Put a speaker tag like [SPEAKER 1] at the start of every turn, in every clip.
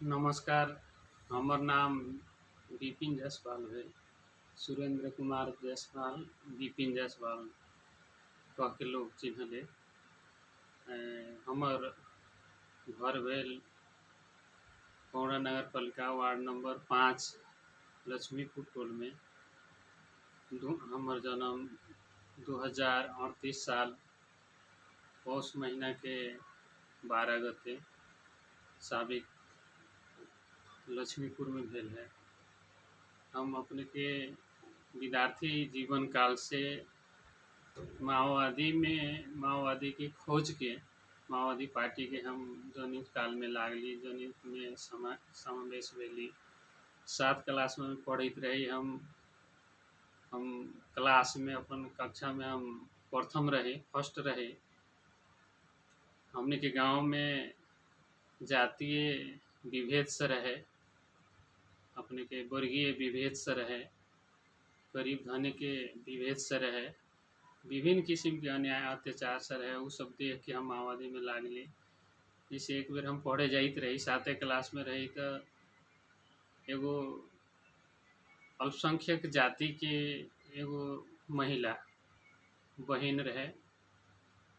[SPEAKER 1] नमस्कार। हमर नाम विपिन जायसवाल है। सुरेंद्र कुमार जायसवाल, विपिन जायसवाल कह के लोग चिन्हले। हमर घर भेल पौड़ा नगर पालिका वार्ड नंबर 5 लक्ष्मीपुर टोल में। हमर जन्म 2038 साल पौष महीना के 12 गते साबिक लक्ष्मीपुर में भेल है। हम अपने के विद्यार्थी जीवन काल से माओवादी की खोज के माओवादी पार्टी के हम जनित काल में लागली, जनित में समावेश भेली। 7 क्लास में पढ़त रही। हम क्लास में अपन कक्षा में हम प्रथम रहे, फर्स्ट रहे। हमने के गांव में जातीय विभेद से रहे, अपने के वर्गीय विभेद से रहे, गरीब धनी के विभेद से रहे, विभिन्न किस्म के अन्याय अत्याचार से रहे। वो सब देख के हम माओवादी में लागली। जैसे एक बेर हम पढ़े जाइत रही, 7 क्लास में रही, तो एगो अल्पसंख्यक जाति के एगो महिला बहन रहे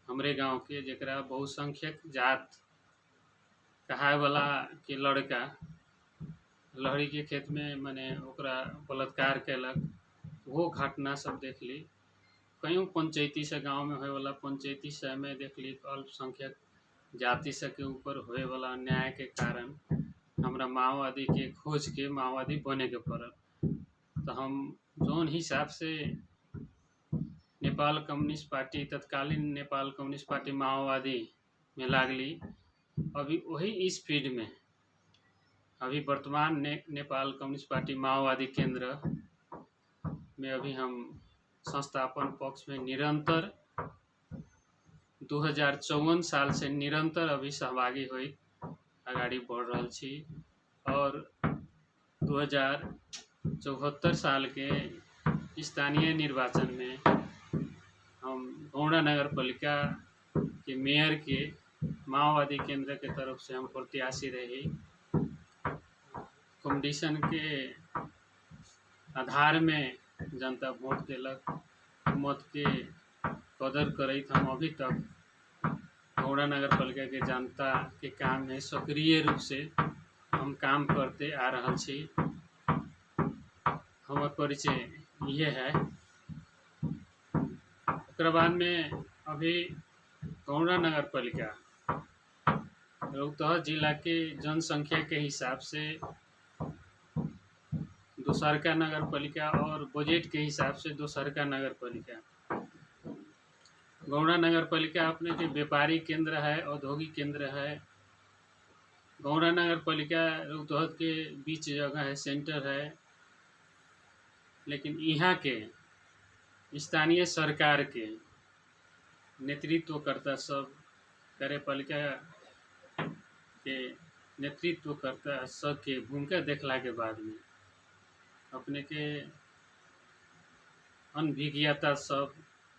[SPEAKER 1] हमरे गांव के, जरा बहुसंख्यक जात कहाय वाला के लड़का लहरी के खेत में मने ओकरा बलात्कार कैलक। वो घटना सब देख ली। कईयों पंचायती से गांव में होए वाला पंचायती से में देख ली अल्पसंख्यक जाति से के ऊपर होए वाला अन्याय के कारण हमरा माओवादी के खोज के माओवादी बने के पड़ल। तो हम जौन हिसाब से नेपाल कम्युनिस्ट पार्टी, तत्कालीन नेपाल कम्युनिस्ट पार्टी माओवादी में लागली, अभी वही स्पीड में अभी वर्तमान नेपाल कम्युनिस्ट पार्टी माओवादी केंद्र में अभी हम संस्थापन पक्ष में निरंतर 2054 साल से निरंतर अभी सहभागी हुई आगाड़ी बढ़ रहा छी। और 2074 साल के स्थानीय निर्वाचन में हम पौड़ा नगर पालिका के मेयर के माओवादी केंद्र के तरफ से हम प्रत्याशी रहे। कंडीशन के आधार में जनता वोट दिलक। मत के कदर करत हम अभी तक पौड़ा नगर पालिका के जनता के काम में सक्रिय रूप से हम काम करते आ रहा छी। हमार परिचय ये है। ओकरा बाद में अभी पौड़ा नगर पालिका रौतहट जिला के जनसंख्या के हिसाब से दोसरका नगर पालिका और बजट के हिसाब से दोसरका नगर पालिका। गौड़ा नगर पालिका अपने के व्यापारी केंद्र है, औद्योगिक केंद्र है। गौड़ा नगर पालिका रौतहट के बीच जगह है, सेंटर है। लेकिन यहाँ के स्थानीय सरकार के नेतृत्वकर्ता सब कार्यपालिका के नेतृत्वकर्ता सब के भूमिका देखला के बाद में अपने के अनभिज्ञता सब,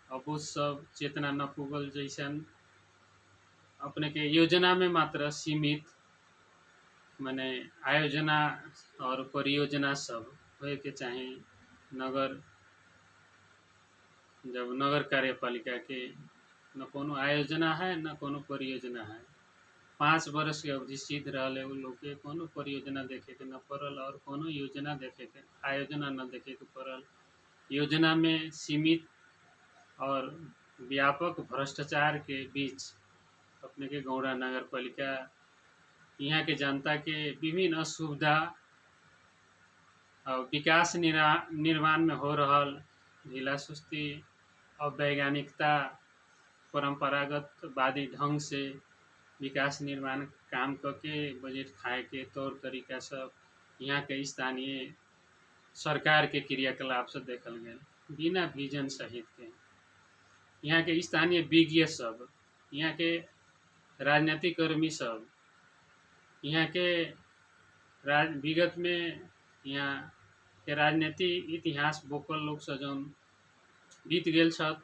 [SPEAKER 1] अबूझ सब, चेतना न पुगल जैसन अपने के योजना में मात्र सीमित माने आयोजना और परियोजना सब होए के चाहे। नगर जब नगर कार्यपालिका के न कोनो आयोजना है न कोनो परियोजना है। 5 वर्ष के अवधि सिद्ध रहा है। वो लोग के कोनो परियोजना देखे के न पड़ल और कोनो योजना देखे के आयोजना न देखे के पड़ल। योजना में सीमित और व्यापक भ्रष्टाचार के बीच अपने के गौड़ा नगर पालिका यहाँ के जनता के विभिन्न असुविधा और विकास निर्माण में हो रहा ढीला सुस्ती और वैज्ञानिकता परंपरागत वादी ढंग से विकास निर्माण काम करके बजट खाए के तौर तरीका सब यहाँ के स्थानीय सरकार के क्रियाकलाप से देखल गए बिना विजन सहित के। यहाँ के स्थानीय विज्ञ सब, यहाँ के राजनीतिक कर्मी सब, यहाँ के विगत में यहाँ के राजनीति इतिहास बोकल लोग से जौन बीत गेल छत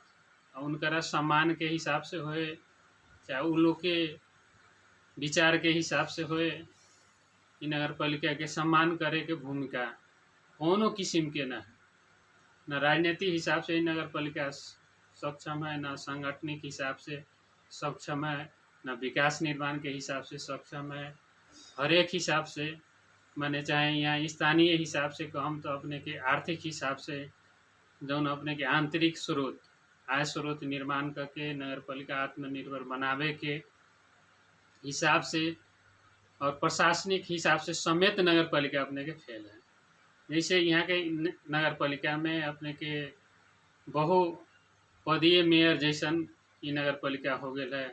[SPEAKER 1] उनकरा सम्मान के हिसाब से होए चाहे उ लोग के विचार के हिसाब से होए इ नगर पालिका के सम्मान करे के भूमिका कोनो किस्म के ना न राजनीतिक हिसाब से इ नगर पालिका सक्षम है, न सांगठनिक हिसाब से सक्षम है, न विकास निर्माण के हिसाब से सक्षम है। हर एक हिसाब से माने चाहे यहाँ स्थानीय हिसाब से कहम तो अपने के आर्थिक हिसाब से जौन अपने के आंतरिक स्रोत आय स्रोत निर्माण करके नगर पालिका आत्मनिर्भर बनावे के हिसाब से और प्रशासनिक हिसाब से समेत नगर पालिका अपने के फेल है। जैसे यहाँ के नगर पालिका में अपने के बहुपदीय मेयर जैसन इ नगर पालिका हो गया है।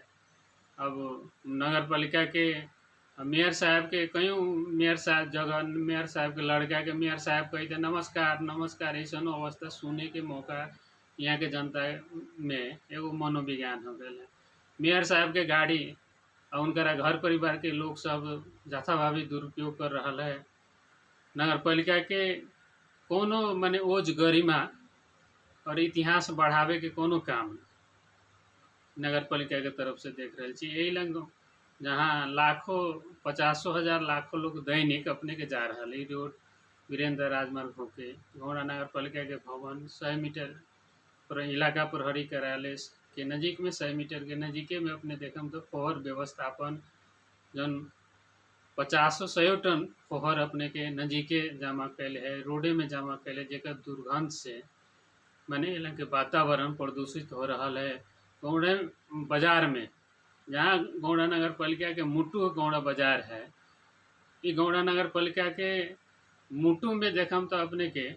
[SPEAKER 1] अब नगर पालिका के मेयर साहब के कईयों मेयर साहब जगह मेयर साहब के लड़का के मेयर साहब कही थे नमस्कार नमस्कार, ऐसा अवस्था सुने के मौका यहाँ के जनता में एगो मनोविज्ञान हो गया है। मेयर साहब के गाड़ी और उनका घर परिवार के लोग सब यथाभावी दुरुपयोग कर रहा है। नगर पालिका के कोनो माने ओज गरिमा और इतिहास बढ़ावे के कोनो काम नगर पालिका के तरफ से देख रहे छी। यही लंग जहाँ लाखों 50,000 लाखों लोग दैनिक अपने के जा रहा है रोड वीरेंद्र राजमार्ग होके घोड़ा नगर पालिका के भवन 100 मीटर पर इलाका प्रहरी कार्यालय के नज़दीक में 100 मीटर के नज़दीके में अपने देखम तो फोहर व्यवस्थापन जन 50-100 टन फोहर अपने के नज़दीके जमा कैले है, रोडे में जमा कैले जेकर दुर्गंध से माने इलाके के वातावरण प्रदूषित हो रहा है। गौड़ा बाजार में जहाँ गौड़ा नगर पालिका के मुटू गौड़ा बाजार है, ये गौड़ा नगर पालिका के मुटू में देखम तो अपने के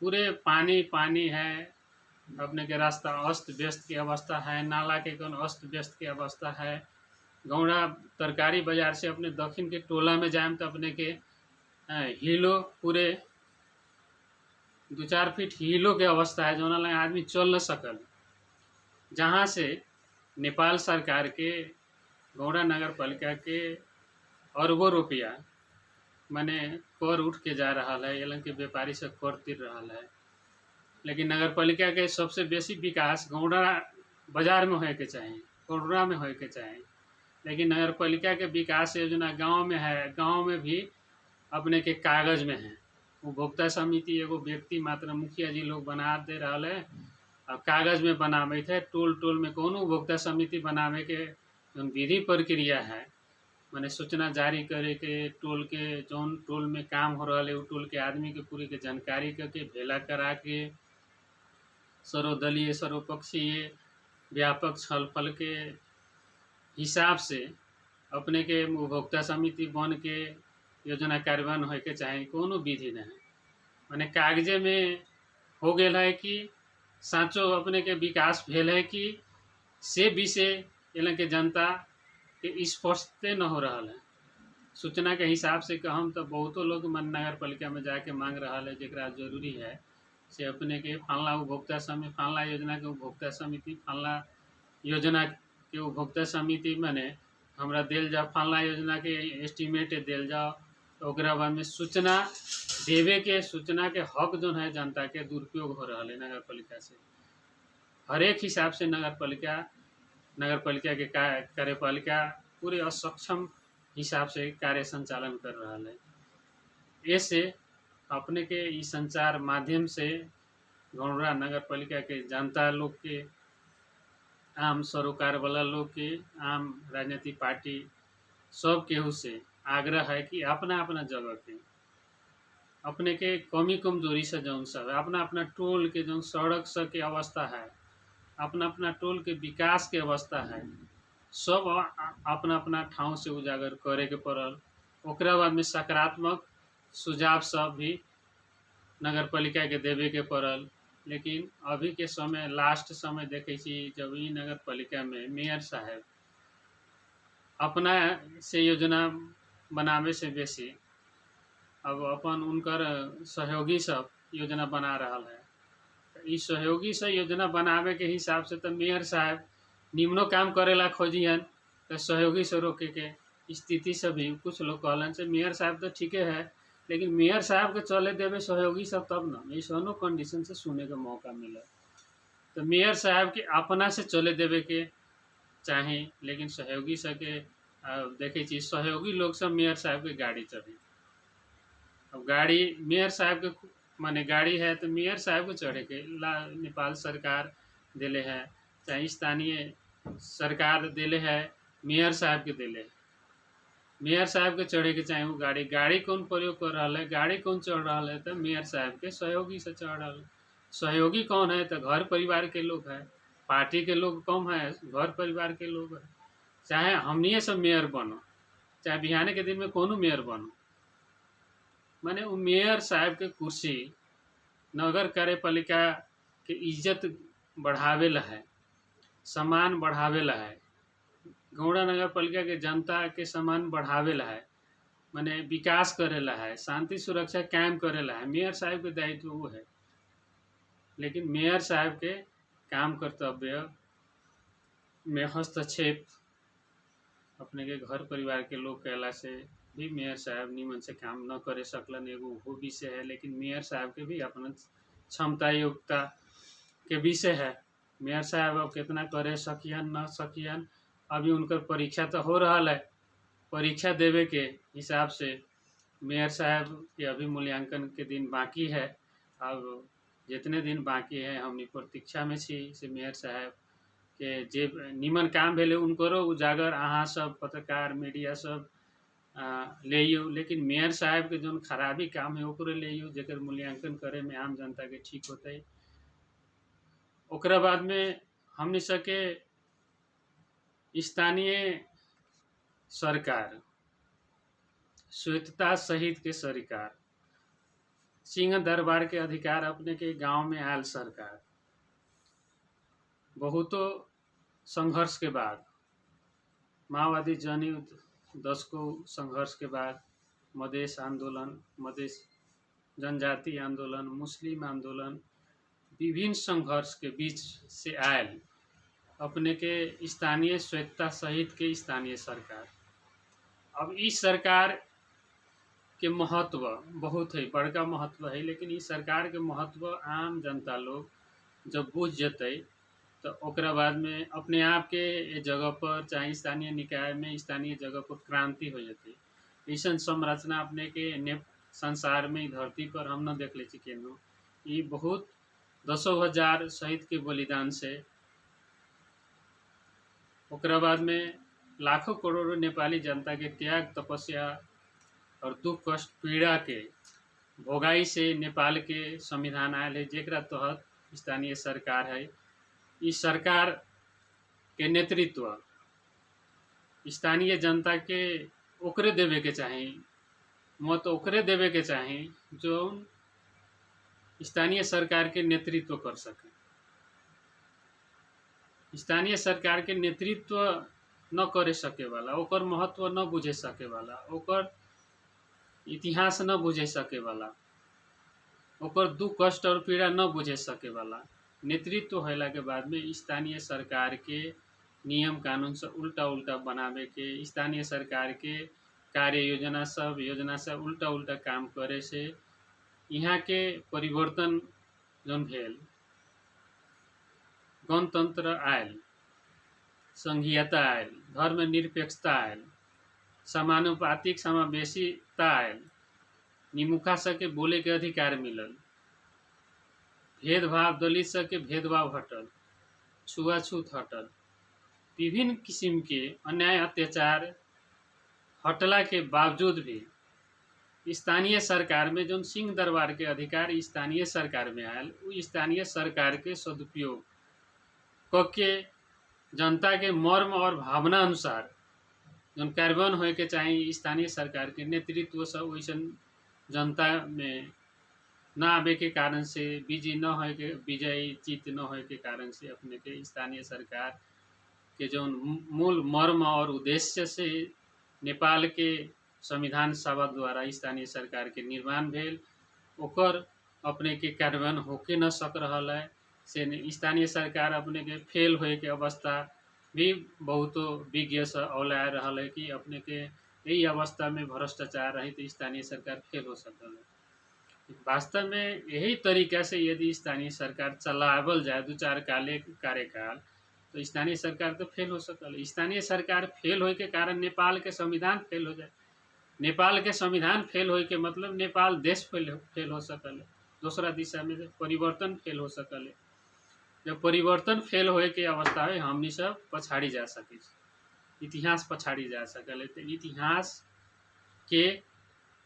[SPEAKER 1] पूरे पानी पानी है। अपने के रास्ता अस्त व्यस्त की अवस्था है, नाला के कौन अस्त व्यस्त की अवस्था है। गौड़ा तरकारी बाजार से अपने दक्षिण के टोला में जाए तो अपने के हिलो पूरे 2-4 फीट हिलो के अवस्था है, जो आदमी चल न सकल। जहाँ से नेपाल सरकार के गौड़ा नगर पालिका के अरबों रुपया माने कर उठ के जा रहा है, ये के व्यापारी से कर तिर रहा है। लेकिन नगर पालिका के सबसे बेसी विकास गौड़ा बाजार में होए के चाहिए, कोडरा में होए के चाहिए। लेकिन नगर पालिका के विकास योजना गांव में है, गांव में भी अपने के कागज में है। उपभोक्ता समिति एगो व्यक्ति मात्र मुखिया जी लोग बना दे रहा है, अब कागज में बनावे थे। टोल टोल में कौन उपभोक्ता समिति बनावे के विधि प्रक्रिया है, माने सूचना जारी करे के टोल के जौन टोल में काम हो रहा है टोल के आदमी के पूरी के जानकारी करके भेला करा के सर्वदलीय सर्वपक्षीय व्यापक छलफल के हिसाब से अपने के उपभोक्ता समिति बन के योजना कार्यान्वयन होए के चाहे कोनो विधि नहीं माने कागजे में हो गया है कि साँचो अपने के विकास भेल है कि से विषय इलाके के जनता के स्पष्टते न हो रहा है। सूचना के हिसाब से कहम तो बहुतों लोग मन नगर पालिका में जाके मांग रहा है जरा जरूरी है से अपने के फलना उपभोक्ता समिति फलना योजना के उपभोक्ता समिति फलना योजना के उपभोक्ता समिति माने हमरा दिल जाओ फलना योजना के एस्टिमेट दिल जाओ तो ओकरा बाद में सूचना देवे के सूचना के हक जो है जनता के दुरुपयोग हो रहा है नगर पालिका से। हर एक हिसाब से नगर पालिका के कार्यपालिका पूरे असक्षम हिसाब से कार्य संचालन कर रहा है। ऐसे अपने के इस संचार माध्यम से गौड़ा नगर पालिका के जनता लोग के आम सरोकार वाला लोग के आम राजनीतिक पार्टी सब केहू से आग्रह है कि अपना अपना जगह के अपने के कमी कमजोरी से जौन सब है अपना अपना टोल के जौन सड़क सब के अवस्था है, अपना अपना टोल के विकास के अवस्था है, सब अपना अपना ठाव से उजागर करे के पड़ल। ओकरा बाद में सकारात्मक सुझाव सब भी नगर पालिका के देवे के पड़ल। लेकिन अभी के समय लास्ट समय देखे जब ई नगर पालिका में मेयर साहब अपना से योजना बनावे से बेसी अब अपन उनकर सहयोगी सब योजना बना रहा है। इस सहयोगी से योजना बनावे के हिसाब से तो मेयर साहब निम्नो काम करेला खोजियन तो सहयोगी से रोके के स्थिति से भी कुछ लोग कहलन से मेयर साहब तो ठीक है लेकिन मेयर साहब के चले देवे सहयोगी सब तब न ऐसा कंडीशन से सुने का मौका मिला तो मेयर साहब के अपना से चले देवे के चाहे, लेकिन सहयोगी सब के अब देखे छी सहयोगी लोग सब मेयर साहब के गाड़ी चढ़े। अब गाड़ी मेयर साहब के माने गाड़ी है तो मेयर साहब को चढ़े के नेपाल सरकार दिले है, चाहे स्थानीय सरकार दिले है, मेयर साहब के दिले है। मेयर साहब के चढ़े के चाहे वो गाड़ी कौन प्रयोग कर रहा है, गाड़ी कौन चढ़ रहा है, तो मेयर साहब के सहयोगी से चढ़ रहा है। सहयोगी कौन है, तो घर परिवार के लोग है, पार्टी के लोग कम है, घर परिवार के लोग है। चाहे हमनिए सब मेयर बनो, चाहे बिहाने के दिन में कोनो मेयर बनो, माने वो मेयर साहब के कुर्सी नगर कार्यपालिका के इज्जत बढ़ावेला है, सम्मान बढ़ावेला है, गौड़ा नगर पालिका के जनता के सम्मान बढ़ावेला है, माने विकास करेला है, शांति सुरक्षा कायम करेला है। मेयर साहब के दायित्व वो है। लेकिन मेयर साहब के काम कर्तव्य में हस्तक्षेप अपने के घर परिवार के लोग कहला से भी मेयर साहब निमन से काम न करे सकलन, एगो वो विषय है। लेकिन मेयर साहब के भी अपना क्षमता योग्यता के विषय है। मेयर साहब अब कितना करे सकियन न सकियन, अभी उनकर परीक्षा तो हो रहा है। परीक्षा देवे के हिसाब से मेयर साहब के अभी मूल्यांकन के दिन बाकी है। अब जितने दिन बाकी है हमनी प्रतीक्षा में छी से मेयर साहब के जे निमन काम भेले उनको उजागर अहाँ सब पत्रकार मीडिया सब लेइयो। लेकिन मेयर साहब के जो खराबी काम है ओकरे लेइयो, जेकर मूल्यांकन करे में आम जनता के ठीक होते। ओकरा बाद में हमनी सके स्थानीय सरकार, श्वेतता सहित के सरकार, सिंह दरबार के अधिकार अपने के गांव में आयल सरकार, बहुतों संघर्ष के बाद, माओवादी जनयुद्ध दशकों संघर्ष के बाद, मधेश आंदोलन, मधेश जनजाति आंदोलन, मुस्लिम आंदोलन, विभिन्न संघर्ष के बीच से आयल अपने के स्थानीय स्वेच्छा सहित के स्थानीय सरकार। अब इस सरकार के महत्व बहुत है, बड़का महत्व है। लेकिन इस सरकार के महत्व आम जनता लोग जब बुझ जते तो ओकरा बाद में अपने आप के जगह पर चाहे स्थानीय निकाय में स्थानीय जगह पर क्रांति हो जाती। ऐसा संरचना अपने के संसार में धरती पर हम न देख ले केनो। ये बहुत दसों हजार शहीद के बलिदान से, ओकरा बाद में लाखों करोड़ों नेपाली जनता के त्याग तपस्या और दुख कष्ट पीड़ा के भोगाई से नेपाल के संविधान आयल है, जेकरा तहत स्थानीय सरकार है। इस सरकार के नेतृत्व स्थानीय जनता के ओकरे देवे के चाही, मत ओकरे देवे के चाही जो स्थानीय सरकार के नेतृत्व कर सके। स्थानीय सरकार के नेतृत्व न करे सके वाला, ओकर महत्व न बुझे सके वाला, ओकर इतिहास न बुझे सके वाला, ओकर दुख कष्ट और पीड़ा न बुझे सके वाला नेतृत्व होला के बाद में स्थानीय सरकार के नियम कानून से उल्टा उल्टा बनावे के, स्थानीय सरकार के कार्य योजना सब उल्टा उल्टा काम करे से यहाँ के परिवर्तन जौन भेल, गणतंत्र आयल, संघीयता आयल, धर्मनिरपेक्षता आयल, समानुपातिक समावेशिता आयल, निमुखा सबके बोले के अधिकार मिलल, भेदभाव दलित सबके भेदभाव हटल, छुआछूत हटल, विभिन्न किस्म के अन्याय अत्याचार हटला के बावजूद भी स्थानीय सरकार में जो सिंह दरबार के अधिकार स्थानीय सरकार में आयल, वो स्थानीय सरकार के सदुपयोग करके जनता के मर्म और भावना अनुसार जो कार्यान्वयन होए के चाहिए स्थानीय सरकार के नेतृत्व सब वैसा जनता में न आवे के कारण से, विजयी चित्त न होए के कारण से अपने के स्थानीय सरकार के जो मूल मर्म और उद्देश्य से नेपाल के संविधान सभा द्वारा स्थानीय सरकार के निर्माण भेल, ओकर अपने के कार्यान्वयन होके न सक रहा है से स्थानीय सरकार अपने के फेल होए के अवस्था भी बहुतो विज्ञ से औला रहा है कि अपने के यही अवस्था में भ्रष्टाचार रही तो स्थानीय सरकार फेल हो सकता है। वास्तव में यही तरीका से यदि स्थानीय सरकार चलावल जाए 2-4 कार्यकाल तो स्थानीय सरकार तो फेल हो सकल। स्थानीय सरकार फेल होए के कारण नेपाल के संविधान फेल हो जाए। नेपाल के संविधान फेल होए के मतलब नेपाल देश फेल हो सकल। दूसरा दिशा में परिवर्तन फेल हो सकल। जब परिवर्तन फेल होए के अवस्था में हमनी सब पछाड़ी जा सके, इतिहास पछाड़ी जा सकल। तो इतिहास के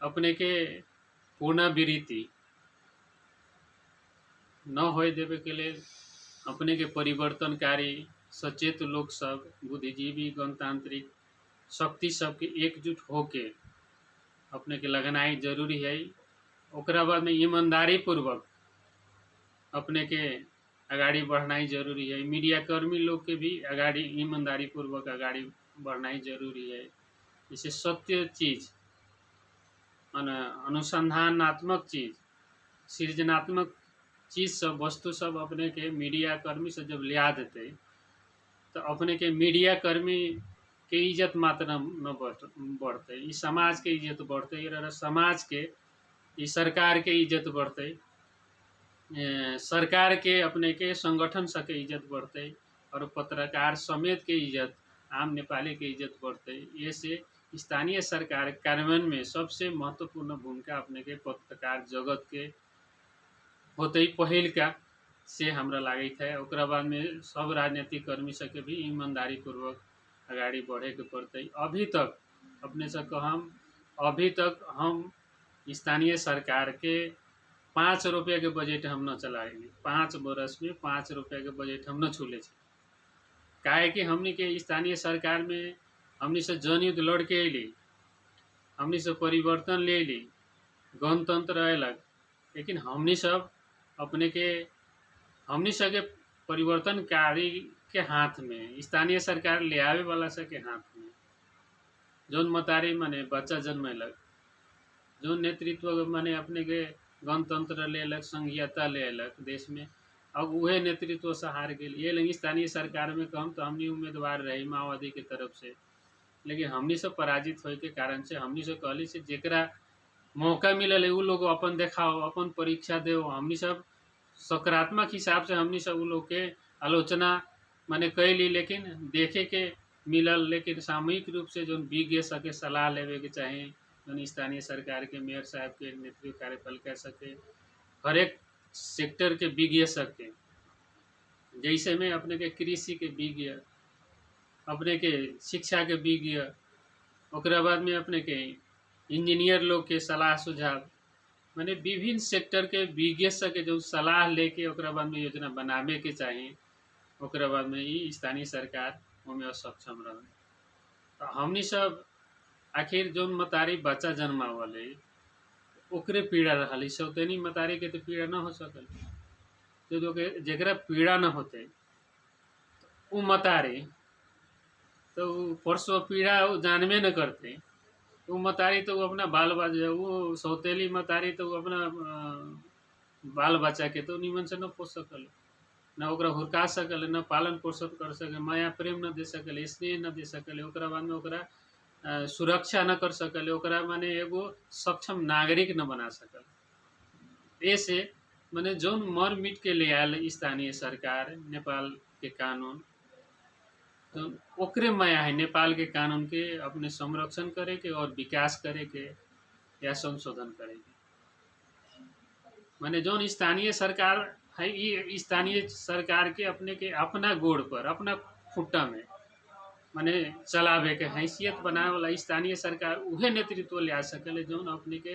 [SPEAKER 1] अपने के पुनरावृत्ति न होए देवे के लिए अपने के परिवर्तनकारी सचेत लोग सब, बुद्धिजीवी, गणतांत्रिक शक्ति सबके एकजुट होके अपने के लगनाई जरूरी है। ओकरा बाद में ईमानदारी पूर्वक अपने के अगाडि बढ़नाई जरूरी है। मीडिया कर्मी लोग के भी अगाडि ईमानदारी पूर्वक अगाडि बढ़नाई जरूरी है। जैसे सत्य चीज, अनुसंधानात्मक चीज, सृजनात्मक चीज सब, वस्तु सब अपने के मीडिया कर्मी से जब लिया देते तो अपने के मीडिया कर्मी के इज्जत मात्र न बढ़ते, इस समाज के इज्जत बढ़ते, समाज के इस सरकार के इज्जत बढ़ते, सरकार के अपने के संगठन सबके इज्जत बढ़ते और पत्रकार समेत के इज्जत, आम नेपाली के इज्जत बढ़ते। ये से स्थानीय सरकार कार्यान्वयन में सबसे महत्वपूर्ण भूमिका अपने के पत्रकार जगत के होते ही पहल का से हमरा लागत है। ओकरा बाद में सब राजनीतिक कर्मी सबके भी ईमानदारी पूर्वक अगाडि बढ़े के पड़ते। अभी तक अपने से कहम, अभी तक हम स्थानीय सरकार के 5 रुपया के बजट हम न चलाएंगे। 5 बरस में 5 रुपया के बजट हम न छूले। काहे कि हमनी के स्थानीय सरकार में हमनी से जनयुद्ध लड़ के अली, हमनी से परिवर्तन ले ली, गणतंत्र अलग, लेकिन हमनी सब अपने के हमनी सबके परिवर्तनकारी के हाथ में, स्थानीय सरकार ले आवे वाला सबके हाथ में, जोन मतारी माने बच्चा जन्मेलक, जो नेतृत्व माने अपने के गणतंत्र लेलक, संघीयता लेलक देश में, अब वह नेतृत्व से हार गए। ये लगी स्थानीय सरकार में कम तो हमनी उम्मीदवार रही माओवादी के तरफ से, लेकिन हमनी सब पराजित होए के कारण से हमनी सब कहली से जेकरा मौका मिलल उ लोग अपन देखाओ, अपन परीक्षा दे। हमनी सब सकारात्मक हिसाब से हमनी सब उ लोग के आलोचना माने कैली, लेकिन देखे के मिलल। लेकिन सामूहिक रूप से जो विज्ञ सके सलाह लेवे के चाहे, जो स्थानीय सरकार के मेयर साहब के नेतृत्व कार्यपालिका सके, हर एक सेक्टर के विज्ञ सके, जैसे में अपने के कृषि के विज्ञ, अपने के शिक्षा के विज्ञ, ओकरा बाद में अपने के इंजीनियर लोग के सलाह सुझाव, माने विभिन्न सेक्टर के विज्ञ के जो सलाह लेके ओकरा बाद में योजना बनावे के चाहिए। ओकरा बाद में ई स्थानीय सरकार ओमे असक्षम रहे। तो हमनी सब आखिर जो मतारी बच्चा जन्मावले ओकरे पीड़ा रही, सौतेनी मतारी के तो पीड़ा न हो सकल। जो जेकरा पीड़ा न होते उ मतारी तो परसों पीड़ा जानबे न करते, वो मतारी तो वो अपना बाल बच्चा, वो सौतेली मतारी तो वो अपना बाल बच्चा के तो निमन से न पोस सकल, न ओकरा हुरका सकल, न पालन पोषण कर सके, माया प्रेम न दे सकल, स्नेह न दे सकल, ओकरा बाद में ओकरा सुरक्षा न कर सकल, ओकरा माने एगो सक्षम नागरिक न बना सकल। ऐसे माने जौन मर मिट के ले आयल स्थानीय सरकार, नेपाल के कानून, तो ओकरे माया है नेपाल के कानून के अपने संरक्षण करे के और विकास करे के या संशोधन करे के। माने जो स्थानीय सरकार है, ये स्थानीय सरकार के अपने के अपना गोड़ पर, अपना खुट्टा में माने चलावे के हैसियत बनाए वाला स्थानीय सरकार उहे नेतृत्व ले आ सके जो अपने के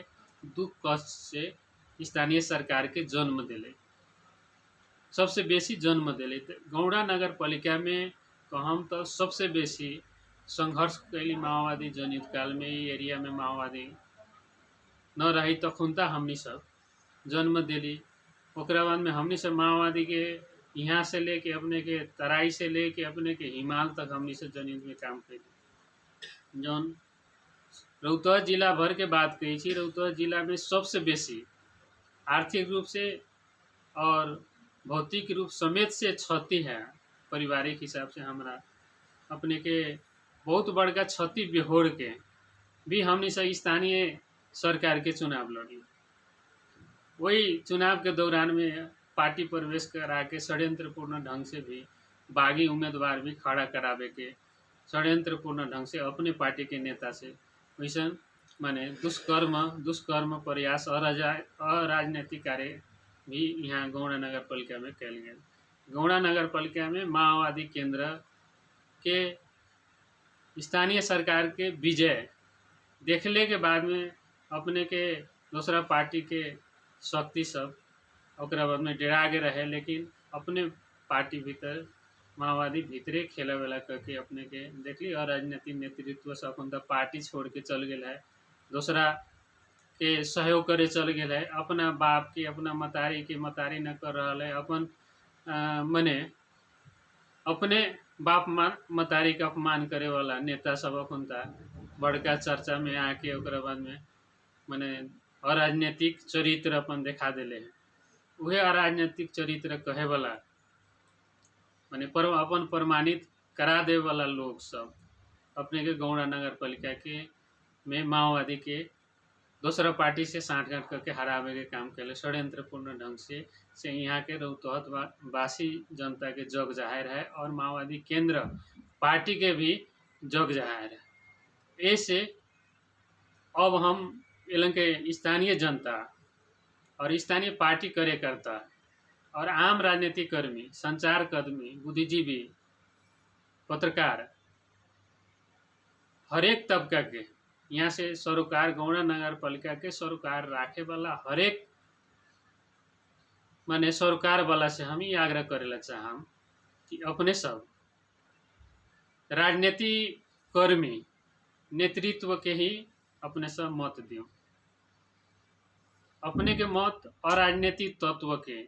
[SPEAKER 1] दुख कष्ट से स्थानीय सरकार के जन्म दिले, सबसे बेसी जन्म दिले। गौड़ा नगर पालिका में हम तो सबसे बेसी संघर्ष कैली माओवादी जनयुद्ध काल में। ये एरिया में माओवादी न रही तो खुनता हमनी सब जन्म दिली। ओकरा बाद में हमनी सब माओवादी के यहाँ से लेके अपने के तराई से लेके अपने के हिमाल तक हमनी से जनयुद्ध में काम कैली। जौन रौतहट जिला भर के बात कही थी, रौतहट जिला में सबसे बेसी आर्थिक रूप से और भौतिक रूप समेत से क्षति है। पारिवारिक हिसाब से हमरा अपने के बहुत बड़का क्षति बिहोर के भी हमनी से स्थानीय सरकार के चुनाव लड़ी। वही चुनाव के दौरान में पार्टी प्रवेश करा के षड्यंत्रपूर्ण ढंग से भी बागी उम्मीदवार भी खड़ा करावे के षड्यंत्रपूर्ण ढंग से अपने पार्टी के नेता से वैसन माने दुष्कर्म प्रयास अराजनीतिक कार्य भी यहाँ गौड़ा नगर पालिका में कैल गए। गौड़ा नगर पालिका में माओवादी केंद्र के स्थानीय सरकार के विजय देखले के बाद में अपने के दूसरा पार्टी के शक्ति सब ओकरा बाद में डेरा के रहे, लेकिन अपने पार्टी भीतर माओवादी भीतरे खेले वाला करके अपने के देखली अराजनीतिक नेतृत्व से अपन पार्टी छोड़ के चल गए है, दूसरा के सहयोग करे चल गए है, अपना बाप के अपना मतारी न कर रहा है, अपन मने अपने बाप मतारी का अपमान करे वाला नेता सब अपन बड़का चर्चा में आके ओकरा बाद में मने अराजनीतिक चरित्र अपन देखा दिले है। वह अराजनीतिक चरित्र कहे वाला माने अपन प्रमाणित करा दे वाला लोग सब अपने के गौड़ा नगर पालिका के में माओवादी के दूसरा पार्टी से साठगांठ करके हरावे के काम कैले षड्यंत्रपूर्ण ढंग से यहाँ के रौतहट वासी जनता के जग जाहिर है और माओवादी केंद्र पार्टी के भी जग जाहिर है। ऐसे अब हम एलन के स्थानीय जनता और स्थानीय पार्टी कार्यकर्ता और आम राजनीतिक कर्मी, संचार कर्मी, बुद्धिजीवी, पत्रकार, हरेक तबका के यहाँ से सरोकार गौड़ा नगर पालिका के सरोकार राखे वाला हरेक माने सरोकार वाला से हम ही आग्रह करेला चाहम कि अपने सब राजनीतिक कर्मी नेतृत्व के ही अपने सब मत दियो, अपने के मत अराजनीतिक तत्व के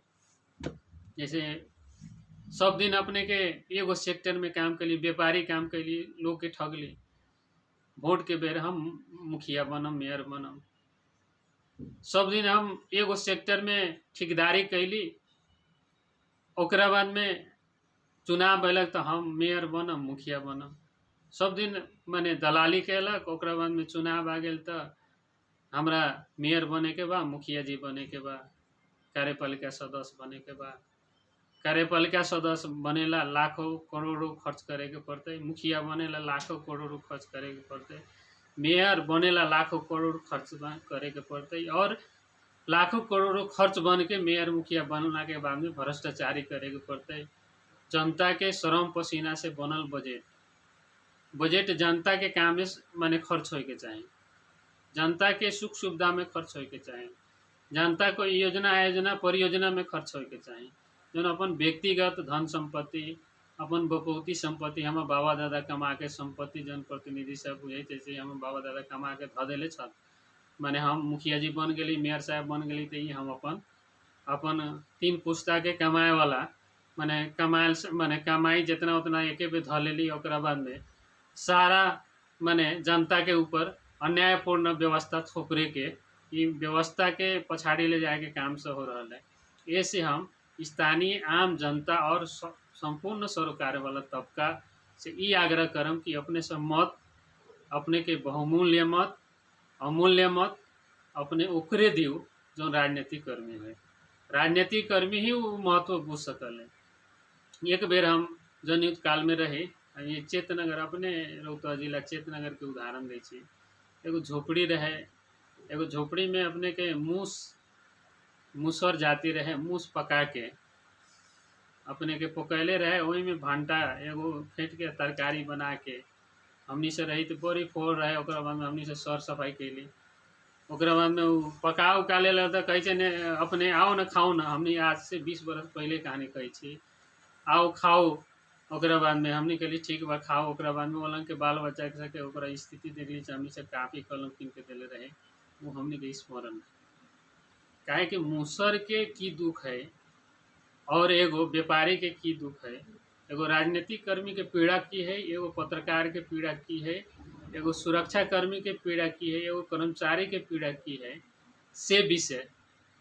[SPEAKER 1] जैसे सब दिन अपने के एगो सेक्टर में काम कैली, व्यापारी काम कैली, लोग के ठगली, वोट के बेर हम मुखिया बनम, मेयर बनम, सब दिन हम एगो सेक्टर में ठेकेदारी कैली, ओकरा बाद में चुनाव अलग तो हम मेयर बनम, मुखिया बनम, सब दिन माने दलाली कैलक, ओकरा बाद में चुनाव आ गए तो हमरा मेयर बने के बा, मुखिया जी बने के बा, कार्यपालिका सदस्य बने के बा, कार्यपालिका सदस्य बनेला लाखों करोड़ों खर्च करे के पड़ते, मुखिया बनेला लाखों करोड़ों खर्च करे के पड़ते, मेयर बनेला लाखों करोड़ खर्च करे के पड़ते और लाखों करोड़ों खर्च बन के मेयर मुखिया बनला के बाद में भ्रष्टाचारी करे के पड़ते। जनता के श्रम पसीना से बनल बजट जनता के काम में माने खर्च होए के चाहिए, जनता के सुख सुविधा में खर्च होए के चाहिए, जनता को योजना परियोजना में खर्च होए के चाहिए। जो अपन व्यक्तिगत धन संपत्ति अपन बपौती संपत्ति हम बाबा दादा कमा के संपत्ति जनप्रतिनिधि सब बुझे जैसे हम बाबा दादा कमा के ध दिले छ, माने हम मुखिया जी बन गई, मेयर साहब बन गई तो हम अपन 3 पुस्ता के कमाए वाला माने कमाई जितना उतना एके पे ध लेली, ओकरा बाद में सारा माने जनता के ऊपर अन्यायपूर्ण व्यवस्था थोपरे के ये व्यवस्था के पछाड़ी ले जाए के काम से हो रहा है। ऐसे हम स्थानीय आम जनता और संपूर्ण सरोकार वाला तबका से ये आग्रह करम कि अपने सब मत अपने के बहुमूल्य मत अमूल्य मत अपने ओकरे दियो जो राजनीतिक कर्मी है, राजनीतिक कर्मी ही वो महत्व बुझ सकल है। एक बेर हम जनयुद्ध काल में रहे ये चेतनगर अपने रौतहट जिला चेतनगर के उदाहरण दै छी, एगो झोपड़ी रहे, एगो झोपड़ी में अपने के मूसर जाती रहे, मूस पका के अपने के पकैले रहे, वही में भंटा एगो फेंट के तरकारी बना के हमनी से रही तो बड़ी फोड़ रहे, ओकरा बाद में हमनी से सर सफाई कैली, ओकरा बाद में वो पका उका ले तो कैसे ने अपने आओ न खाओ न, हमनी आज से 20 बरस पहले कहानी कही छी, आओ खाओ, ओकरा बाद में हमनी कहली ठीक बा खाओ, ओकरा बाद में बोलन के बाल बच्चा के सके ओकरा स्थिति देखली हमनी से काफी कलम किन के देले रहे, वो हमनी के स्मरण काहे कि मूसर के की दुख है और एगो व्यापारी के की दुख है, एगो राजनीतिक कर्मी के पीड़ा की है, एगो पत्रकार के पीड़ा की है, एगो सुरक्षा कर्मी के पीड़ा की है, एगो कर्मचारी के पीड़ा की है, से विषय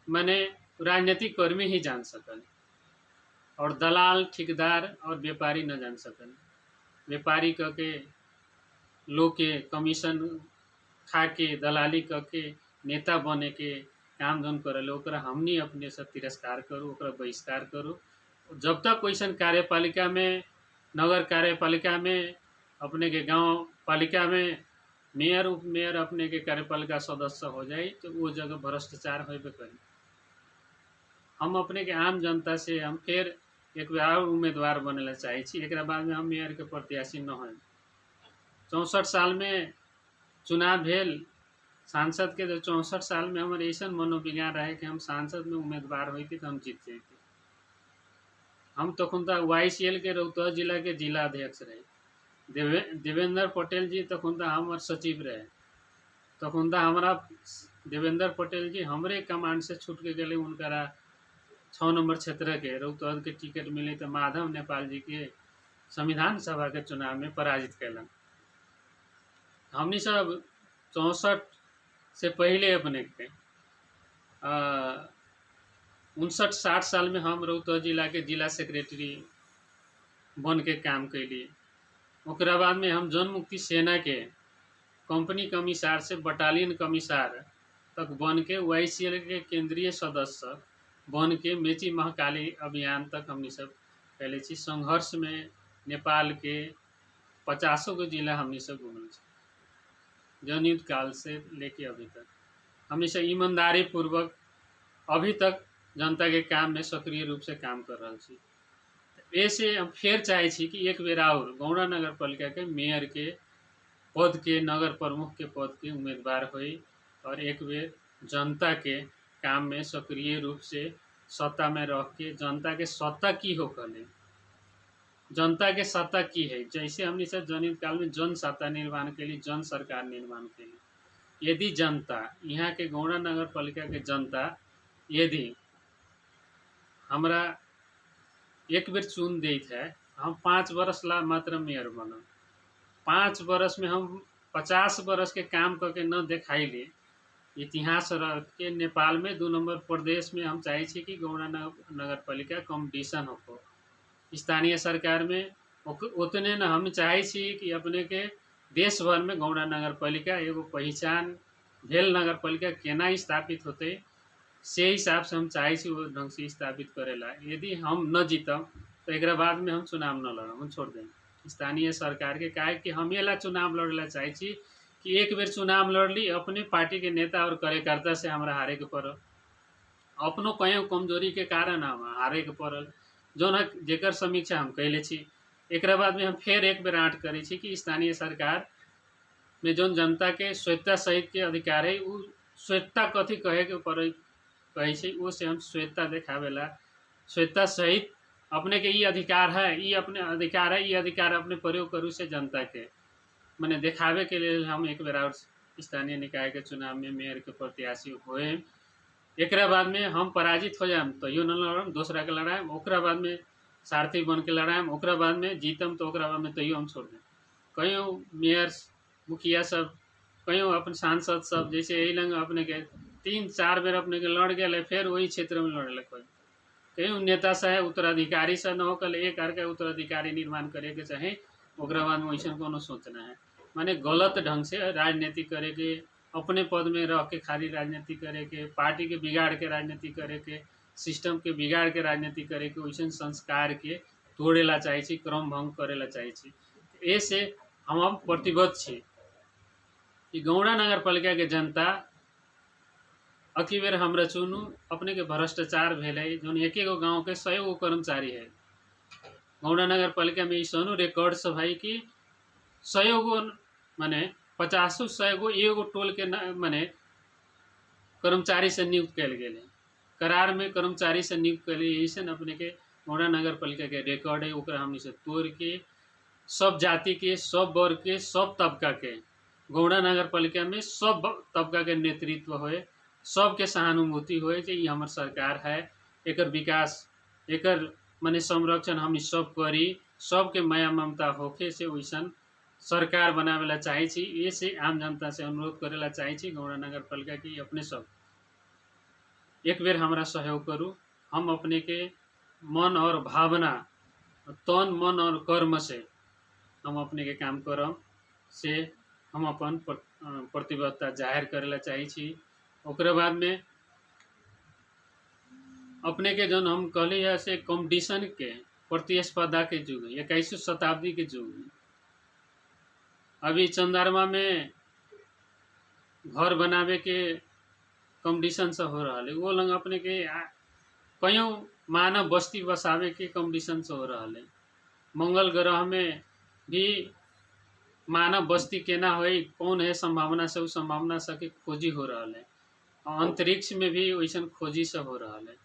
[SPEAKER 1] माने राजनीतिक कर्मी ही जान सकल और दलाल ठेकेदार और व्यापारी न जान सकल। व्यापारी क के लोग के कमीशन खा के दलाली क के नेता बने के काम धन करल, ओकरा हमनी अपने से तिरस्कार करू, ओकरा बहिष्कार करू जब तक वैसन कार्यपालिका में, नगर कार्यपालिका में, अपने के गांव पालिका में मेयर उप मेयर अपने के कार्यपालिका सदस्य हो जाए तो वो जगह भ्रष्टाचार होबे करी। हम अपने के आम जनता से हम फिर एक बार और उम्मीदवार बनेला चाहे छी। एक बाद में हम मेयर के प्रत्याशी न हैं। 64 साल में चुनाव भेल सांसद के, तो 64 साल में हमारे ऐसा मनोविज्ञान रहे कि हम सांसद में उम्मीदवार होती तो हम जीत जाते। हम तखन तक YCL के रौतहट जिला के जिला अध्यक्ष रहे। देवेंद्र पटेल जी तखन तक हमारे सचिव रहे। तखन तक हमारा देवेंद्र पटेल जी हमरे कमांड से छूट के गए। उनका 6 नंबर क्षेत्र के रौतहट के टिकट मिले तो माधव नेपाल जी के संविधान सभा के चुनाव में पराजित कैलन। हमनी सब 64 से पहले अपने के 59-60 साल में हम रौतहट जिला के जिला सेक्रेटरी बन के काम कैली। ओकरा बाद में हम जनमुक्ति सेना के कंपनी कमिश्नर से बटालियन कमिश्नर तक बन के YCL के केंद्रीय सदस्य बन के मेची महाकाली अभियान तक हमनी सब कैले छी। संघर्ष में नेपाल के 50 गो जिला हमनी सब घूमल छी। जनयुद्ध काल से लेके अभी तक हमनी सब ईमानदारी पूर्वक अभी तक जनता के काम में सक्रिय रूप से काम कर रहा छी। ऐसे हम फिर चाहे छी कि एक बेर और गौड़ा नगर पालिका के मेयर के पद के, नगर प्रमुख के पद के उम्मीदवार हुई और एक बेर जनता के काम में सक्रिय रूप से सत्ता में रह के जनता के सत्ता की हो कले, जनता के सत्ता की है। जैसे हमने सब जनयुद्ध काल में जन सत्ता निर्माण के लिए, जन सरकार निर्माण के लिए, यदि जनता यहाँ के गौड़ा नगर पालिका के जनता यदि हमरा एक बेर चुन देत है, हम 5 वर्ष ला मात्र मेयर बनम। 5 वर्ष में हम 50 वर्ष के काम करके न दिखाइले इतिहास रह के नेपाल में 2 नंबर प्रदेश में हम चाहे छी कि गौड़ा नगर पालिका कंपटीशन हो स्थानीय सरकार में। उतने न हम चाहे छी कि अपने के देश भर में गौड़ा नगर पालिका एगो पहचान भेल नगर पालिका केना स्थापित होते से हिसाब से हम चाहे छी वो ढंग से स्थापित करेला। यदि हम न जीतम तो एक बाद में हम चुनाव न लड़म, हम छोड़ दें स्थानीय सरकार के। काहे कि हम ये चुनाव लड़ेला चाहे छी कि एक बेर चुनाव लड़ली अपने पार्टी के नेता और कार्यकर्ता से हमरा हारे के पड़ल, अपनो कहीं कमजोरी के कारण हम हारे के पड़ल, जो न जेकर समीक्षा हम कैले छी। एक बाद में हम फिर एक बेर आंट करे छी कि स्थानीय सरकार में जो जनता के स्वेच्छा सहित के अधिकार है, वो स्वेच्छा कथी कहे के पड़े कहे छै वो से हम स्वेच्छा देखावेला, स्वेच्छा सहित अपने के ये अधिकार है, ये अपने अधिकार है, ये अधिकार अपने प्रयोग करू से जनता के मैंने देखावे के लिए हम एक बेर और स्थानीय निकाय के चुनाव में मेयर के प्रत्याशी हुए। एक बाद में हम पराजित हो जाए तो यो न लड़म, दूसरा के लड़ाएम, ओकरा बाद में सारथी बन के लड़ाएम, ओकरा बाद में जीतम तो ओकरा बाद में तैयो हम छोड़ दें। कईयों मेयर मुखिया सब, कईयों अपने सांसद सब जैसे यही लंग अपने के 3-4 बेर अपने के लड़ गए, फिर वही क्षेत्र में लड़े कोई कहीं नेता से उत्तराधिकारी से न होकर एक करके उत्तराधिकारी निर्माण करे के चाहे ओकरा बाद में वैसे कोनो सोचना है। माने गलत ढंग से राजनीति करे के, अपने पद में रह के खाली राजनीति करे के, पार्टी के बिगाड़ के राजनीति करे के, सिस्टम के बिगाड़ के राजनीति करे के, वैसे संस्कार के तोड़ेला चाहे छी, क्रम भंग करेला चाहे छी। ऐसे हम प्रतिबद्ध छी कि गौड़ा नगर पालिका के जनता अकी बेर हमरा चुनू। अपने के भ्रष्टाचार भेल है, जो एक गाँव के 100 गो कर्मचारी है गौड़ा नगर पालिका में ऐसा रिकॉर्ड सब है कि 100 गो माने 50-100 गो एगो टोल के माने कर्मचारी से नियुक्त कल गए, करार में कर्मचारी से नियुक्त कल ऐसे अपने के गौड़ा नगर पालिका के रिकॉर्ड है। ओकरा हमनी से तोड़ के सब जाति के, सब वर्ग के, सब तबका के गौड़ा नगर पालिका में सब तबका के नेतृत्व होए, सबके सहानुभूति होए कि ये हमार सरकार है, एकर विकास, एकर माने संरक्षण हम सब करी, सबके माया ममता होके से वैसन सरकार बनावेला चाहे छी। ये से आम जनता से अनुरोध करेला चाहे छी गौड़ा नगर पालिका की अपने सब एक बेर हमारा सहयोग करू। हम अपने के मन और भावना, तन मन और कर्म से हम अपने के काम करम से हम अपन प्रतिबद्धता जाहिर करेला चाहे छी। ओकरा बाद में अपने के जौन हम कहली है से कंपटीशन के प्रतिस्पर्धा के युग है, 21वीं शताब्दी के युग में। अभी चंद्रमा में घर बनावे के कंपटीशन से हो रहा है, वो लंग अपने के कयों मानव बस्ती बसावे के कंपटीशन से हो रहा है। मंगल ग्रह में भी मानव बस्ती केना होई, कौन है संभावना से, उस संभावना से के खोजी हो रहा है। अंतरिक्ष में भी वैसन खोजी सब हो रहा है।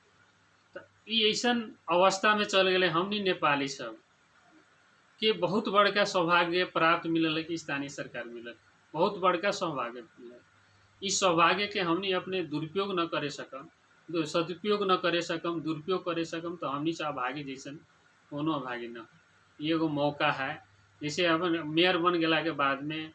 [SPEAKER 1] तो ये ऐसन अवस्था में चल गए हमनी नेपाली सब के बहुत बड़का सौभाग्य प्राप्त मिलल है कि स्थानीय सरकार मिलल, बहुत बड़का सौभाग्य मिलल। इस सौभाग्य के हमनी अपने दुरुपयोग न करे सकम, सदुपयोग न करे सकम, दुरुपयोग करे सकम, तो हमनी से अभागी जैसन कोनो अभागी न। ये एगो मौका है। जैसे अपन मेयर बन गला के बाद में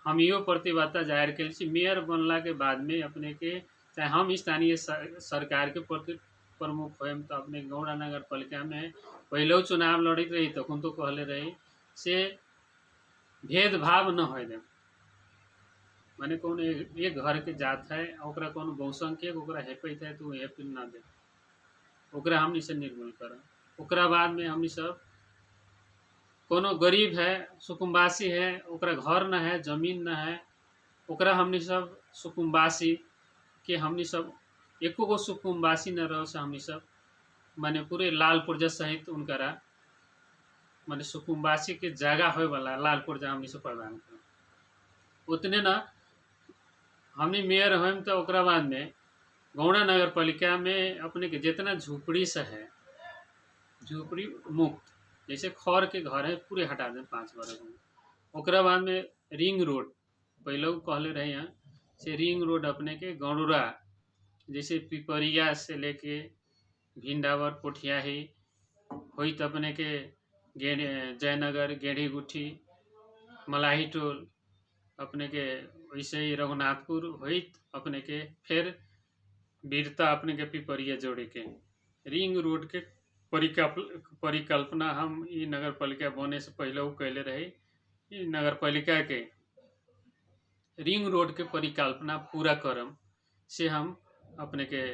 [SPEAKER 1] हम यो प्रतिबद्धता जाहिर कल छी, मेयर बनला के बाद में अपने के चाहे हम स्थानीय सरकार के प्रति प्रमुख होम, तो अपने गौड़ा नगर पालिका में पहले चुनाव लड़ित रही तखन तो कहले रही से भेदभाव न हो दे। माने कौन एक घर के जात है, ओकरा कौन बहुसंख्यक ओकरा हेपैत है तो हेप ना दे, ओकरा हमनी से निर्मूल कर। ओकरा बाद में हमनी सब कोनो गरीब है, सुकुम्बासी है, ओकरा घर न है, जमीन न है, ओकरा हमनी सब सुकुम्बासी के हमनी सब एको गो सुकुम्बासी न रहो से हमनी सब माने पूरे लाल पुर्जा सहित उनकरा माने सुकुम्बासी के जगह होए वाला लाल पुर्जा हमनी सब प्रदान कर। उतने न हमनी मेयर होम तो ओकरा बाद में गौड़ा नगर पालिका में अपने के जितना झुपड़ी से है, झुपड़ी मुक्त, जैसे खर के घर है पूरे हटा दें 5 वर्ग में। ओकरा बाद में रिंग रोड पहले कहले रहे हैं से रिंग रोड अपने के गौड़ुरा जैसे पिपरिया से लेके भिंडावर पोठियाही होई तो अपने के जयनगर गेढ़ी गुठी मलाही टोल अपने के वैसे ही रघुनाथपुर होई अपने के फिर वीरता अपने के पिपरिया जोड़े के रिंग रोड के परिकल्पना हम ई नगर पालिका बने से पहले वो कहले रहे। ई नगर पालिका के रिंग रोड के परिकल्पना पूरा करम से हम अपने के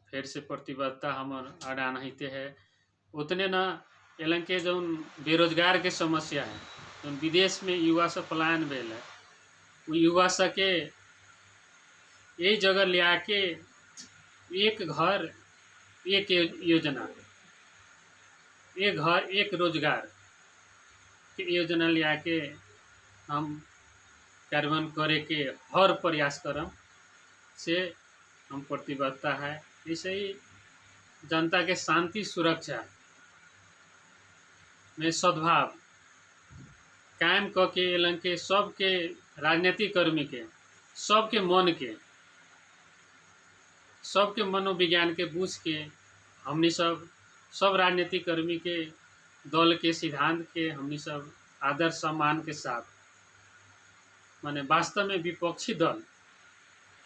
[SPEAKER 1] फिर से प्रतिबद्धता हमार अड़ान हिते है। उतने न एलन के जो बेरोजगार के समस्या है, जो विदेश में युवा सब पलायन भेल है, वो युवा सब के यही जगह ले आके एक घर एक योजना, एक घर एक रोजगार के योजना ले आके हम कार्यान्वयन करे के हर प्रयास करम से हम प्रतिबद्धता है। ऐसे ही जनता के शांति सुरक्षा में सद्भाव कायम क के एलन के सबके राजनीतिक कर्मी के सबके मन के सबके मनोविज्ञान के बूझ के हमनी सब राजनीतिक कर्मी के दल के सिद्धांत के हमनी सब आदर सम्मान के साथ माने वास्तव में विपक्षी दल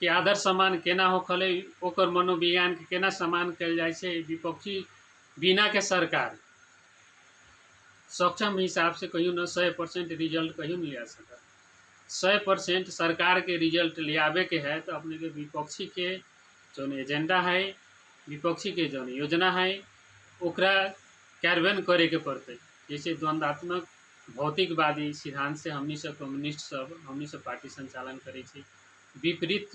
[SPEAKER 1] के आदर सम्मान केना होखले, ओकर मनोविज्ञान के केना सम्मान कल जाए से विपक्षी बिना के सरकार सक्षम हिसाब से कहीं न 100% रिजल्ट कहीं नहीं आ सका। 100% सरकार के रिजल्ट ले आवे के है तो अपने के विपक्षी के जो एजेंडा है, विपक्षी के जो योजना है ओकरा कार्यान्वयन करे के पड़ते। जैसे द्वंद्वात्मक भौतिकवादी सिद्धांत से हमनी सब कम्युनिस्ट सब हमनी सब पार्टी संचालन करे छी, विपरीत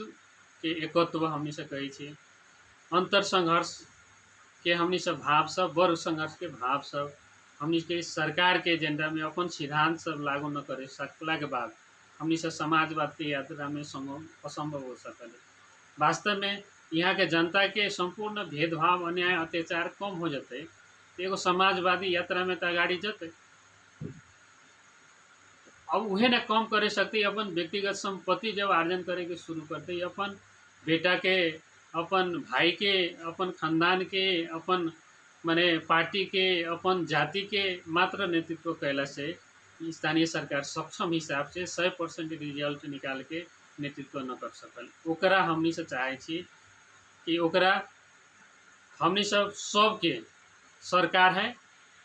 [SPEAKER 1] के एकत्व हमनी से कहे छी, अंतर संघर्ष के हमनी सब भाव सब, वर्ग संघर्ष के भाव सब हमनी के सरकार के एजेंडा में अपन सिद्धांत सब लागू न करे सकला के बाद हमनी से समाजवाद की यात्रा में असंभव हो सकल। वास्तव में यहाँ के जनता के संपूर्ण भेदभाव अन्याय अत्याचार कम हो जाते, एगो समाजवादी यात्रा में तो अगाड़ी जते। अब उहे न कम करे सकते, अपन व्यक्तिगत संपत्ति जब अर्जन करे के शुरू करते, अपन बेटा के, अपन भाई के, अपन खानदान के, अपन माने पार्टी के, अपन जाति के मात्र नेतृत्व कैला से स्थानीय सरकार सक्षम हिसाब से 100% रिजल्ट निकाल के नेतृत्व न कर सकल। ओकरा हमनी से चाहे छी कि ओकरा हमनी सबके सरकार है,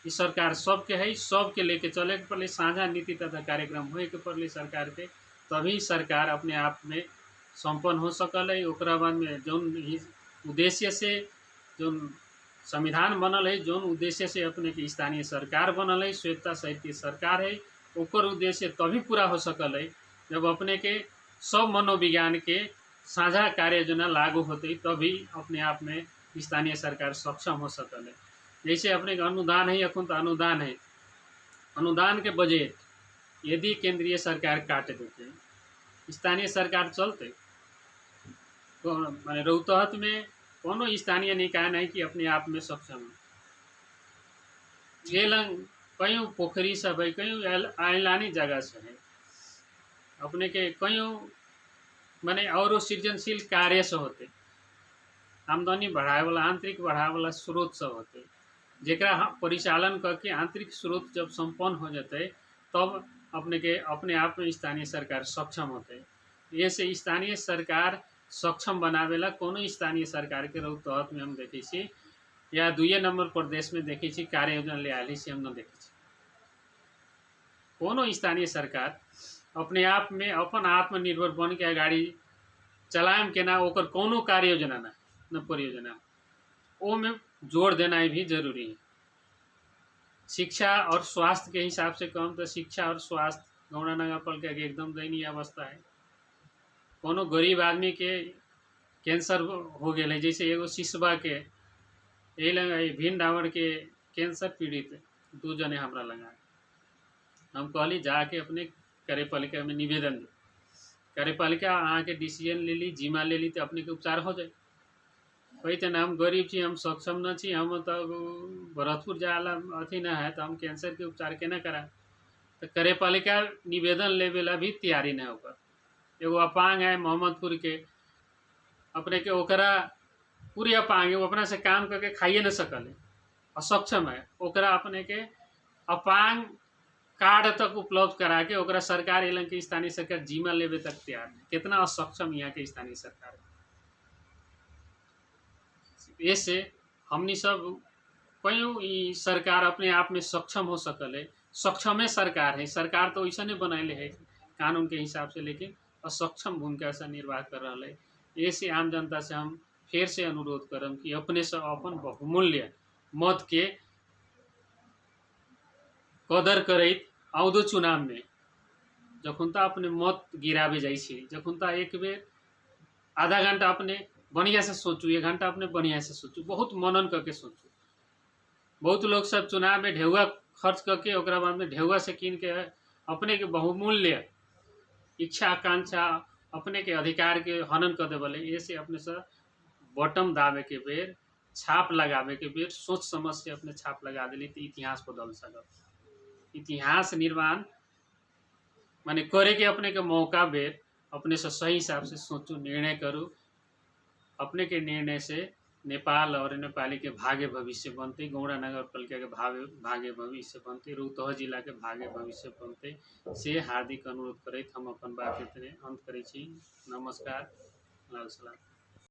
[SPEAKER 1] इस सरकार सबके है, सबके लेके चले के पड़े, साझा नीति तथा कार्यक्रम होए के पड़े सरकार के, तभी सरकार अपने आप में संपन्न हो सकल है। ओकरा बाद में जौन उद्देश्य से जो संविधान बनल है जौन उद्देश्य से अपने के स्थानीय सरकार बनल है, स्वेच्छा सहित की सरकार है, ओकर उद्देश्य तभी पूरा हो सकल है जब अपने के सब मनोविज्ञान के साझा कार्य योजना लागू होते, तभी अपने आप में स्थानीय सरकार सक्षम हो सकल है। जैसे अपने के अनुदान है, अखुन तो अनुदान है, अनुदान के बजट यदि केंद्रीय सरकार काट देते, स्थानीय सरकार चलते? माने रौतहट में कोनो स्थानीय निकाय नहीं कि अपने आप में सक्षम है। ये लंग कईयों पोखरी सब है, कईयों आयलानी जगह से है, अपने के कईयों माने और सृजनशील कार्य से होते, आमदनी बढ़ाए वाला, आंतरिक बढ़ाए वाला स्रोत सब होते, जेकरा परिचालन करके आंतरिक स्रोत जब संपन्न हो जाते तब अपने के अपने आप में स्थानीय सरकार सक्षम होते। ये से स्थानीय सरकार सक्षम बनावेला कोनो स्थानीय सरकार के रौतहट में हम देखे छी या 2 नंबर प्रदेश में देखे छी कार्य योजना ले आली से हम न देखे छी। कोनो स्थानीय सरकार अपने आप में अपन आत्मनिर्भर बन के अगाड़ी चलाएम के ना, ओकर कोनो कार्य योजना ना न परियोजना, ओ में जोड़ देना भी जरूरी है। शिक्षा और स्वास्थ्य के हिसाब से कहम तो शिक्षा और स्वास्थ्य गौड़ा नगर पालिका के एकदम दयनीय अवस्था है। कोनो गरीब आदमी के कैंसर हो गए, जैसे एगो सिसवा के भिन्न डावर के कैंसर पीड़ित 2 जने हमरा लगा, हम कहली जाके अपने कार्यपालिका में निवेदन दे, कार्यपालिका अहाँ के डिसीजन ले ली, जिम्मा ले ली तो अपने के उपचार हो जाए। वही तो हम गरीब छी, हम सक्षम न छी, हम तो भरतपुर जाला अथी ना है तो हम कैंसर के उपचार केना करा, तो कार्यपालिका निवेदन लेवेला भी तैयारी न होकर। एगो अपांग है मोहम्मदपुर के, अपने के ओकरा पूरी अपांग है, वो अपना से काम करके खाइए न सकल है, असक्षम है, ओकरा अपने के अपांग कार्ड तक उपलब्ध करा के ओकरा सरकार एलन के स्थानीय सरकार जिम्मा लेवे तक तैयार है। कितना असक्षम यहाँ के स्थानीय सरकार है। ऐसे हमनी सब कई सरकार अपने आप में सक्षम हो सकल है, सक्षम सरकार है, सरकार तो ऐसा नहीं बनाए है कानून के हिसाब से, लेकिन असक्षम भूमिका से निर्वाह कर रहा है। ऐसे आम जनता से हम फिर से अनुरोध करम कि अपने से अपन बहुमूल्य मत के कदर करैत आउदो चुनाव में जखुनता अपने मत गिरावे जाइ छी, जखुनता एक बेर आधा घंटा अपने बढ़िया से सोचू, 1 घंटा अपने बढ़िया से सोचू, बहुत मनन करके सोचू। बहुत लोग सब चुनाव में ढेउआ खर्च करके ओकरा बाद में ढेउआ से कीन के अपने के बहुमूल्य इच्छा आकांक्षा अपने के अधिकार के हनन कर देवले। ये से अपने से बटम दावे के बेर, छाप लगावे के बेर सोच समझ से अपने छाप लगा दिली तो इतिहास बदल सकत। इतिहास निर्माण माने करे के अपने के मौका बेर अपने से सही हिसाब से सोचू, निर्णय करूँ। अपने के निर्णय से नेपाल और नेपाली के भाग्य भविष्य बनते, गौड़ा नगर पालिका के भाग्य भविष्य बनते, रौतहट जिला के भाग्य भविष्य बनते से हार्दिक अनुरोध करते हम अपन बात इतने अंत करे छी। नमस्कार, लाल सलाम।